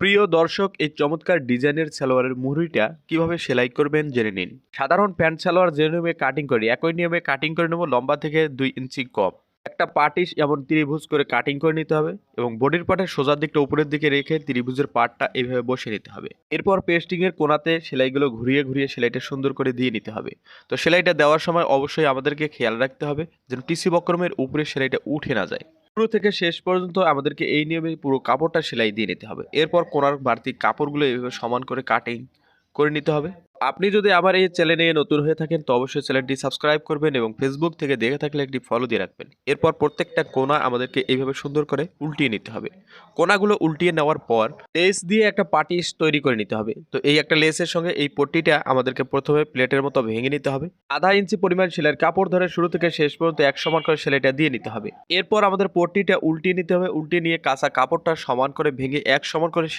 প্রিয় দর্শক, এই চমৎকার ডিজাইনের সালোয়ারের মুহুরিটা কিভাবে সেলাই করবেন জেনে নিন। সাধারণ প্যান্ট সালোয়ার যে নিয়মে কাটিং করি একই নিয়মে কাটিং করে নেব, লম্বা থেকে 2 ইঞ্চি কম। একটা পার্টিস এমন ত্রিভুজ করে কাটিং করে নিতে হবে এবং বডির পার্টের সোজার দিকটা উপরের দিকে রেখে ত্রিভুজের পার্টটা এইভাবে বসিয়ে নিতে হবে। এরপর পেস্টিং এর কোনাতে সেলাইগুলো ঘুরিয়ে ঘুরিয়ে সেলাইটা সুন্দর করে দিয়ে নিতে হবে। তো সেলাইটা দেওয়ার সময় অবশ্যই আমাদেরকে খেয়াল রাখতে হবে যেন টিসি বক্রমের উপরে সেলাইটা উঠে না যায়। শুরু থেকে শেষ পর্যন্ত আমাদেরকে এই নিয়মে পুরো কাপড়টা সেলাই দিয়ে নিতে হবে। এরপর কোনার বাড়তি কাপড়গুলো এভাবে সমান করে কাটিং করে নিতে হবে। আপনি যদি আমার এই চ্যানেলে নতুন হয়ে থাকেন তো অবশ্যই চ্যানেলটি সাবস্ক্রাইব করবেন এবং ফেসবুক থেকে দেখে থাকলে একটি ফলো দিয়ে রাখবেন। এরপর প্রত্যেকটা কোণা আমাদেরকে এইভাবে সুন্দর করে উল্টিয়ে নিতে হবে। কোণাগুলো উল্টিয়ে নেওয়ার পর লেস দিয়ে একটা পাটিস তৈরি করে নিতে হবে। তো এই একটা লেসের সঙ্গে এই পট্টিটা আমাদেরকে প্রথমে প্লেটের মতো ভেঙে নিতে হবে। আধা ইঞ্চি পরিমাণ সেলাইয়ের কাপড় ধরে শুরু থেকে শেষ পর্যন্ত এক সমান করে সেলাইটা দিয়ে নিতে হবে। এরপর আমাদের পট্টিটা উল্টিয়ে নিতে হবে। উল্টিয়ে নিয়ে কাঁচা কাপড়টা সমান করে ভেঙে এক সমান করে